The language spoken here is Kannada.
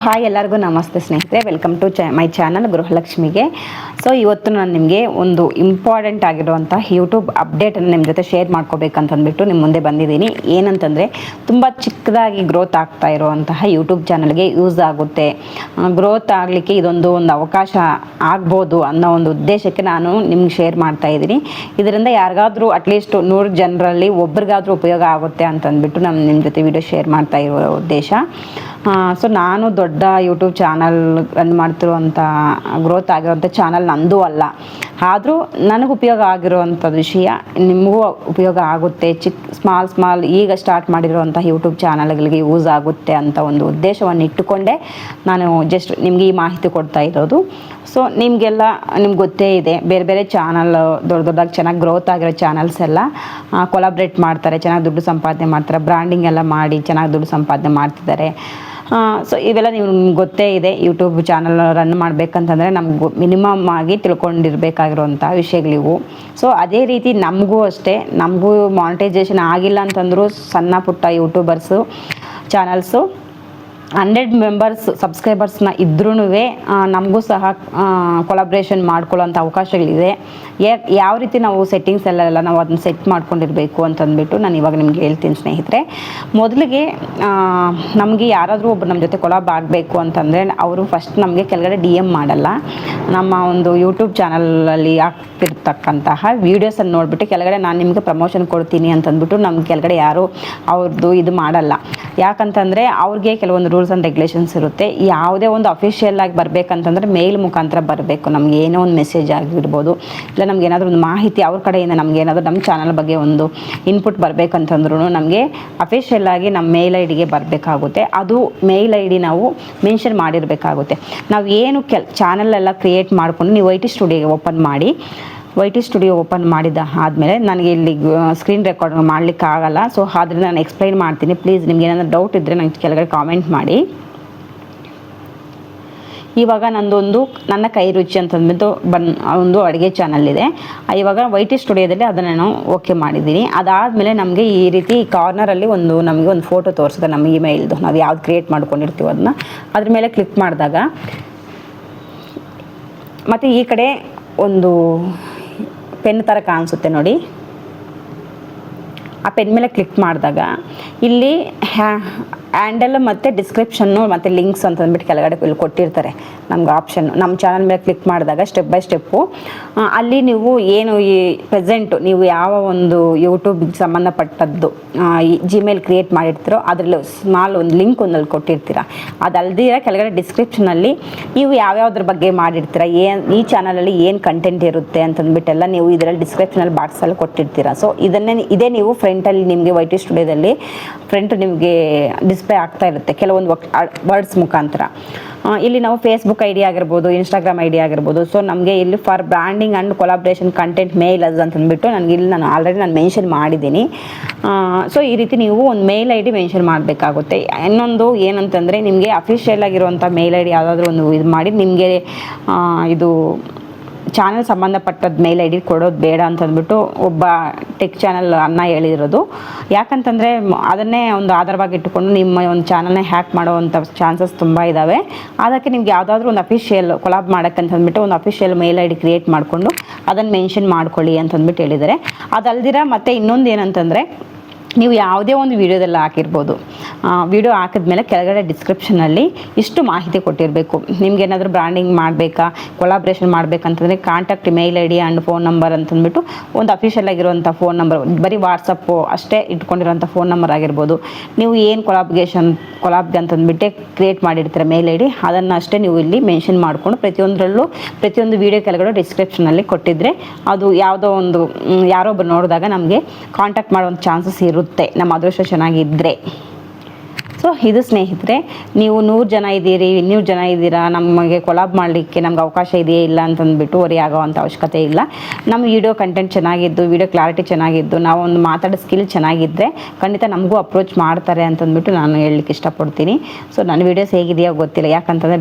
ಹಾಯ್ ಎಲ್ಲರಿಗೂ ನಮಸ್ತೆ ಸ್ನೇಹಿತರೆ, ವೆಲ್ಕಮ್ ಟು ಮೈ ಚಾನಲ್ ಗೃಹಲಕ್ಷ್ಮಿಗೆ. ಸೊ ಇವತ್ತು ನಾನು ನಿಮಗೆ ಒಂದು ಇಂಪಾರ್ಟೆಂಟ್ ಆಗಿರುವಂಥ ಯೂಟ್ಯೂಬ್ ಅಪ್ಡೇಟನ್ನು ನಿಮ್ಮ ಜೊತೆ ಶೇರ್ ಮಾಡ್ಕೋಬೇಕಂತಂದ್ಬಿಟ್ಟು ನಿಮ್ಮ ಮುಂದೆ ಬಂದಿದ್ದೀನಿ. ಏನಂತಂದರೆ, ತುಂಬ ಚಿಕ್ಕದಾಗಿ ಗ್ರೋತ್ ಆಗ್ತಾ ಇರುವಂತಹ ಯೂಟ್ಯೂಬ್ ಚಾನಲ್ಗೆ ಯೂಸ್ ಆಗುತ್ತೆ, ಗ್ರೋತ್ ಆಗಲಿಕ್ಕೆ ಇದೊಂದು ಅವಕಾಶ ಆಗ್ಬೋದು ಅನ್ನೋ ಒಂದು ಉದ್ದೇಶಕ್ಕೆ ನಾನು ನಿಮ್ಗೆ ಶೇರ್ ಮಾಡ್ತಾ ಇದ್ದೀನಿ. ಇದರಿಂದ ಯಾರಿಗಾದ್ರೂ ಅಟ್ಲೀಸ್ಟ್ 100 ಜನರಲ್ಲಿ ಒಬ್ರಿಗಾದ್ರೂ ಉಪಯೋಗ ಆಗುತ್ತೆ ಅಂತಂದ್ಬಿಟ್ಟು ನಾನು ನಿಮ್ಮ ಜೊತೆ ವಿಡಿಯೋ ಶೇರ್ ಮಾಡ್ತಾ ಇರೋ ಉದ್ದೇಶ. ಸೊ ನಾನು ದೊಡ್ಡ ಯೂಟ್ಯೂಬ್ ಚಾನಲ್ ರನ್ ಮಾಡ್ತಿರುವಂಥ ಗ್ರೋತ್ ಆಗಿರುವಂಥ ಚಾನಲ್ ನಂದು ಅಲ್ಲ, ಆದರೂ ನನಗೆ ಉಪಯೋಗ ಆಗಿರುವಂಥ ವಿಷಯ ನಿಮಗೂ ಉಪಯೋಗ ಆಗುತ್ತೆ. ಸ್ಮಾಲ್ ಈಗ ಸ್ಟಾರ್ಟ್ ಮಾಡಿರುವಂಥ ಯೂಟ್ಯೂಬ್ ಚಾನಲ್ಗಳಿಗೆ ಯೂಸ್ ಆಗುತ್ತೆ ಅಂತ ಒಂದು ಉದ್ದೇಶವನ್ನು ಇಟ್ಟುಕೊಂಡೇ ನಾನು ಜಸ್ಟ್ ನಿಮಗೆ ಈ ಮಾಹಿತಿ ಕೊಡ್ತಾ ಇರೋದು. ಸೊ ನಿಮಗೆ ಗೊತ್ತೇ ಇದೆ, ಬೇರೆ ಬೇರೆ ಚಾನಲ್ ದೊಡ್ಡದಾಗಿ ಚೆನ್ನಾಗಿ ಗ್ರೋತ್ ಆಗಿರೋ ಚಾನಲ್ಸ್ ಎಲ್ಲ ಕೊಲಾಬ್ರೇಟ್ ಮಾಡ್ತಾರೆ, ಚೆನ್ನಾಗಿ ದುಡ್ಡು ಸಂಪಾದನೆ ಮಾಡ್ತಾರೆ, ಬ್ರ್ಯಾಂಡಿಂಗ್ ಎಲ್ಲ ಮಾಡಿ ಚೆನ್ನಾಗಿ ದುಡ್ಡು ಸಂಪಾದನೆ ಮಾಡ್ತಿದ್ದಾರೆ. ಸೊ ಇವೆಲ್ಲ ನಿಮ್ಗೆ ಗೊತ್ತೇ ಇದೆ. ಯೂಟ್ಯೂಬ್ ಚಾನಲ್ ರನ್ ಮಾಡಬೇಕಂತಂದರೆ ನಮಗೂ ಮಿನಿಮಮ್ ಆಗಿ ತಿಳ್ಕೊಂಡಿರಬೇಕಾಗಿರುವಂಥ ವಿಷಯಗಳಿವು. ಸೊ ಅದೇ ರೀತಿ ನಮಗೂ ಅಷ್ಟೇ, ನಮಗೂ ಮಾನಿಟೈಸೇಷನ್ ಆಗಿಲ್ಲ ಅಂತಂದರೂ ಸಣ್ಣ ಪುಟ್ಟ ಯೂಟ್ಯೂಬರ್ಸು ಚಾನಲ್ಸು 100 ಮೆಂಬರ್ಸ್ ಸಬ್ಸ್ಕ್ರೈಬರ್ಸ್ನ ಇದ್ರೂ ನಮಗೂ ಸಹ ಕೊಲಾಬ್ರೇಷನ್ ಮಾಡ್ಕೊಳ್ಳೋಂಥ ಅವಕಾಶಗಳಿದೆ. ಯಾವ ರೀತಿ ನಾವು ಸೆಟ್ಟಿಂಗ್ಸ್ ಎಲ್ಲ ನಾವು ಅದನ್ನ ಸೆಟ್ ಮಾಡ್ಕೊಂಡಿರಬೇಕು ಅಂತಂದ್ಬಿಟ್ಟು ನಾನು ಇವಾಗ ನಿಮ್ಗೆ ಹೇಳ್ತೀನಿ ಸ್ನೇಹಿತರೆ. ಮೊದಲಿಗೆ ನಮಗೆ ಯಾರಾದರೂ ಒಬ್ಬರು ನಮ್ಮ ಜೊತೆ ಕೊಲಾಬ್ ಆಗಬೇಕು ಅಂತಂದರೆ ಅವರು ಫಸ್ಟ್ ನಮಗೆ ಕೆಳಗಡೆ DM ಮಾಡಲ್ಲ. ನಮ್ಮ ಒಂದು ಯೂಟ್ಯೂಬ್ ಚಾನಲಲ್ಲಿ ಆಗ್ತಿರ್ತಕ್ಕಂತಹ ವೀಡಿಯೋಸನ್ನು ನೋಡಿಬಿಟ್ಟು ಕೆಳಗಡೆ ನಾನು ನಿಮಗೆ ಪ್ರಮೋಷನ್ ಕೊಡ್ತೀನಿ ಅಂತಂದ್ಬಿಟ್ಟು ನಮ್ಗೆ ಕೆಳಗಡೆ ಯಾರು ಅವ್ರದ್ದು ಇದು ಮಾಡಲ್ಲ. ಯಾಕಂತಂದರೆ ಅವ್ರಿಗೆ ಕೆಲವೊಂದು ರೂಲ್ಸ್ ಆ್ಯಂಡ್ ರೆಗ್ಯುಲೇಷನ್ಸ್ ಇರುತ್ತೆ. ಯಾವುದೇ ಒಂದು ಅಫಿಷಿಯಲ್ ಆಗಿ ಬರಬೇಕಂತಂದರೆ ಮೇಲ್ ಮುಖಾಂತರ ಬರಬೇಕು. ನಮ್ಗೆ ಏನೋ ಒಂದು ಮೆಸೇಜ್ ಆಗಿರ್ಬೋದು, ಇಲ್ಲ ನಮ್ಗೆ ಏನಾದರೂ ಒಂದು ಮಾಹಿತಿ ಅವ್ರ ಕಡೆಯಿಂದ ನಮ್ಗೆ ಏನಾದರೂ ನಮ್ಮ ಚಾನಲ್ ಬಗ್ಗೆ ಒಂದು ಇನ್ಪುಟ್ ಬರಬೇಕಂತಂದ್ರೂ ನಮಗೆ ಅಫಿಷಿಯಲ್ ಆಗಿ ನಮ್ಮ ಮೇಲ್ ID ಗೆ ಬರಬೇಕಾಗುತ್ತೆ. ಅದು ಮೇಲ್ ID ನಾವು ಮೆನ್ಷನ್ ಮಾಡಿರಬೇಕಾಗುತ್ತೆ. ನಾವು ಏನು ಚಾನಲೆಲ್ಲ ಕ್ರಿಯೇಟ್ ಮಾಡಿಕೊಂಡು ನೀವು YT ಸ್ಟುಡಿಯೋಗೆ ಓಪನ್ ಮಾಡಿ, YT ಸ್ಟುಡಿಯೋ ಓಪನ್ ಮಾಡಿದ ಆದಮೇಲೆ ನನಗೆ ಇಲ್ಲಿ ಸ್ಕ್ರೀನ್ ರೆಕಾರ್ಡ್ ಮಾಡಲಿಕ್ಕೆ ಆಗಲ್ಲ. ಸೊ ಆದ್ದರಿಂದ ನಾನು ಎಕ್ಸ್ಪ್ಲೈನ್ ಮಾಡ್ತೀನಿ. ಪ್ಲೀಸ್ ನಿಮ್ಗೆ ಏನಾದರೂ ಡೌಟ್ ಇದ್ದರೆ ನಂಗೆ ಕೆಳಗಡೆ ಕಾಮೆಂಟ್ ಮಾಡಿ. ಇವಾಗ ನನ್ನ ಕೈ ರುಚಿ ಅಂತಂದ್ಬಿಟ್ಟು ಒಂದು ಅಡುಗೆ ಚಾನಲ್ ಇದೆ. ಇವಾಗ YT ಸ್ಟುಡಿಯೋದಲ್ಲಿ ಅದನ್ನು ನಾನು ಓಕೆ ಮಾಡಿದ್ದೀನಿ. ಅದಾದಮೇಲೆ ನಮಗೆ ಈ ರೀತಿ ಕಾರ್ನರಲ್ಲಿ ನಮಗೆ ಒಂದು ಫೋಟೋ ತೋರಿಸಿದೆ ನಮ್ಮ ಇಮೇಲ್ದು, ನಾವು ಯಾವ್ದು ಕ್ರಿಯೇಟ್ ಮಾಡ್ಕೊಂಡಿರ್ತೀವೋ ಅದನ್ನ ಅದ್ರ ಮೇಲೆ ಕ್ಲಿಕ್ ಮಾಡಿದಾಗ ಮತ್ತು ಈ ಕಡೆ ಒಂದು ಪೆನ್ ಥರ ಕಾಣಿಸುತ್ತೆ ನೋಡಿ. ಆ ಪೆನ್ ಮೇಲೆ ಕ್ಲಿಕ್ ಮಾಡಿದಾಗ ಇಲ್ಲಿ ಹ್ಯಾಂಡಲ್ ಮತ್ತು ಡಿಸ್ಕ್ರಿಪ್ಷನ್ನು ಮತ್ತು ಲಿಂಕ್ಸ್ ಅಂತಂದ್ಬಿಟ್ಟು ಕೆಳಗಡೆ ಇಲ್ಲಿ ಕೊಟ್ಟಿರ್ತಾರೆ ನಮ್ಗೆ ಆಪ್ಷನ್ನು. ನಮ್ಮ ಚಾನಲ್ ಮೇಲೆ ಕ್ಲಿಕ್ ಮಾಡಿದಾಗ ಸ್ಟೆಪ್ ಬೈ ಸ್ಟೆಪ್ಪು ಅಲ್ಲಿ ನೀವು ಏನು ಈ ಪ್ರೆಸೆಂಟು ನೀವು ಯಾವ ಒಂದು ಯೂಟ್ಯೂಬ್ಗೆ ಸಂಬಂಧಪಟ್ಟದ್ದು ಜಿಮೇಲ್ ಕ್ರಿಯೇಟ್ ಮಾಡಿರ್ತೀರೋ ಅದರಲ್ಲಿ ಸ್ಮಾಲ್ ಒಂದು ಲಿಂಕ್ ಒಂದಲ್ಲಿ ಕೊಟ್ಟಿರ್ತೀರ. ಅದಲ್ದಿರ ಕೆಳಗಡೆ ಡಿಸ್ಕ್ರಿಪ್ಷನಲ್ಲಿ ನೀವು ಯಾವ್ಯಾವ್ದ್ರ ಬಗ್ಗೆ ಮಾಡಿರ್ತೀರ, ಈ ಚಾನಲಲ್ಲಿ ಏನು ಕಂಟೆಂಟ್ ಇರುತ್ತೆ ಅಂತಂದ್ಬಿಟ್ಟೆಲ್ಲ ನೀವು ಇದರಲ್ಲಿ ಡಿಸ್ಕ್ರಿಪ್ಷನಲ್ಲಿ ಬಾಕ್ಸಲ್ಲಿ ಕೊಟ್ಟಿರ್ತೀರ. ಸೊ ಇದೇ ನೀವು ಫ್ರಂಟಲ್ಲಿ ನಿಮಗೆ YT ಸ್ಟುಡಿಯೋದಲ್ಲಿ ಫ್ರಂಟ್ ನಿಮಗೆ ಡಿಸ್ಪ್ಲೇ ಆಗ್ತಾ ಇರುತ್ತೆ ಕೆಲವೊಂದು ವರ್ಡ್ಸ್ ಮುಖಾಂತರ. ಇಲ್ಲಿ ನಾವು ಫೇಸ್ಬುಕ್ ID ಆಗಿರ್ಬೋದು, ಇನ್ಸ್ಟಾಗ್ರಾಮ್ ID ಆಗಿರ್ಬೋದು. ಸೊ ನಮಗೆ ಇಲ್ಲಿ for branding and collaboration content mails ಅಂತಂದ್ಬಿಟ್ಟು ನಾನು ಆಲ್ರೆಡಿ ಮೆನ್ಷನ್ ಮಾಡಿದ್ದೀನಿ. ಸೊ ಈ ರೀತಿ ನೀವು ಒಂದು ಮೇಲ್ ID ಮೆನ್ಷನ್ ಮಾಡಬೇಕಾಗುತ್ತೆ. ಇನ್ನೊಂದು ಏನಂತಂದರೆ, ನಿಮಗೆ ಅಫಿಷಿಯಲ್ ಆಗಿರುವಂಥ ಮೇಲ್ ID ಯಾವುದಾದ್ರೂ ಒಂದು ಇದು ಮಾಡಿ, ನಿಮಗೆ ಇದು ಚಾನಲ್ ಸಂಬಂಧಪಟ್ಟದ್ದು ಮೇಲ್ ID ಕೊಡೋದು ಬೇಡ ಅಂತಂದ್ಬಿಟ್ಟು ಒಬ್ಬ ಟೆಕ್ ಚಾನಲ್ ಅನ್ನ ಹೇಳಿರೋದು. ಯಾಕಂತಂದರೆ ಅದನ್ನೇ ಒಂದು ಆಧಾರವಾಗಿ ಇಟ್ಟುಕೊಂಡು ನಿಮ್ಮ ಒಂದು ಚಾನಲ್ನೇ ಹ್ಯಾಕ್ ಮಾಡೋವಂಥ ಚಾನ್ಸಸ್ ತುಂಬ ಇದ್ದಾವೆ. ಅದಕ್ಕೆ ನಿಮ್ಗೆ ಯಾವುದಾದ್ರೂ ಒಂದು ಅಫಿಷಿಯಲ್ ಕೊಲಾಬ್ ಮಾಡೋಕ್ಕಂತಂದ್ಬಿಟ್ಟು ಒಂದು ಅಫಿಷಿಯಲ್ ಮೇಲ್ ID ಕ್ರಿಯೇಟ್ ಮಾಡಿಕೊಂಡು ಅದನ್ನು ಮೆನ್ಷನ್ ಮಾಡ್ಕೊಳ್ಳಿ ಅಂತಂದ್ಬಿಟ್ಟು ಹೇಳಿದ್ದಾರೆ. ಅದಲ್ದಿರ ಮತ್ತು ಇನ್ನೊಂದು ಏನಂತಂದರೆ, ನೀವು ಯಾವುದೇ ಒಂದು ವೀಡಿಯೋದಲ್ಲಿ ಹಾಕಿರ್ಬೋದು, ವಿಡಿಯೋ ಹಾಕಿದ್ಮೇಲೆ ಕೆಳಗಡೆ ಡಿಸ್ಕ್ರಿಪ್ಷನಲ್ಲಿ ಇಷ್ಟು ಮಾಹಿತಿ ಕೊಟ್ಟಿರಬೇಕು. ನಿಮ್ಗೆ ಏನಾದರೂ ಬ್ರ್ಯಾಂಡಿಂಗ್ ಮಾಡಬೇಕಾ, ಕೊಲಾಬ್ರೇಷನ್ ಮಾಡಬೇಕಂತಂದರೆ contact mail ID and phone number ಅಂತಂದ್ಬಿಟ್ಟು ಒಂದು ಅಫಿಷಿಯಲ್ ಆಗಿರುವಂಥ ಫೋನ್ ನಂಬರ್, ಬರೀ ವಾಟ್ಸಪ್ಪು ಅಷ್ಟೇ ಇಟ್ಕೊಂಡಿರೋಂಥ ಫೋನ್ ನಂಬರ್ ಆಗಿರ್ಬೋದು. ನೀವು ಏನು ಕೊಲಾಬ್ಗೆ ಅಂತಂದ್ಬಿಟ್ಟೆ ಕ್ರಿಯೇಟ್ ಮಾಡಿರ್ತೀರ ಮೇಲ್ ID, ಅದನ್ನು ಅಷ್ಟೇ ನೀವು ಇಲ್ಲಿ ಮೆನ್ಷನ್ ಮಾಡಿಕೊಂಡು ಪ್ರತಿಯೊಂದು ವೀಡಿಯೋ ಕೆಳಗಡೆ ಡಿಸ್ಕ್ರಿಪ್ಷನಲ್ಲಿ ಕೊಟ್ಟಿದ್ದರೆ ಅದು ಯಾವುದೋ ಒಂದು ಯಾರೊಬ್ಬರು ನೋಡಿದಾಗ ನಮಗೆ ಕಾಂಟ್ಯಾಕ್ಟ್ ಮಾಡುವಂಥ ಚಾನ್ಸಸ್ ಇರುತ್ತೆ, ನಮ್ಮ ಅದೃಷ್ಟ ಚೆನ್ನಾಗಿದ್ದರೆ. ಸೊ ಇದು ಸ್ನೇಹಿತರೆ, ನೀವು 100 ಜನ ಇದ್ದೀರಿ, 200 ಜನ ಇದ್ದೀರಾ, ನಮಗೆ ಕೊಲಾಬ್ ಮಾಡಲಿಕ್ಕೆ ನಮ್ಗೆ ಅವಕಾಶ ಇದೆಯೇ ಇಲ್ಲ ಅಂತಂದ್ಬಿಟ್ಟು ವರಿ ಆಗೋವಂಥ ಅವಶ್ಯಕತೆ ಇಲ್ಲ. ನಮ್ಮ ವಿಡಿಯೋ ಕಂಟೆಂಟ್ ಚೆನ್ನಾಗಿದ್ದು, ವಿಡಿಯೋ ಕ್ಲಾರಿಟಿ ಚೆನ್ನಾಗಿದ್ದು, ನಾವು ಒಂದು ಮಾತಾಡೋ ಸ್ಕಿಲ್ ಚೆನ್ನಾಗಿದ್ದರೆ ಖಂಡಿತ ನಮಗೂ ಅಪ್ರೋಚ್ ಮಾಡ್ತಾರೆ ಅಂತಂದ್ಬಿಟ್ಟು ನಾನು ಹೇಳಲಿಕ್ಕೆ ಇಷ್ಟಪಡ್ತೀನಿ. ಸೊ ನನ್ನ ವೀಡಿಯೋಸ್ ಹೇಗಿದೆಯೋ ಗೊತ್ತಿಲ್ಲ, ಯಾಕಂತಂದರೆ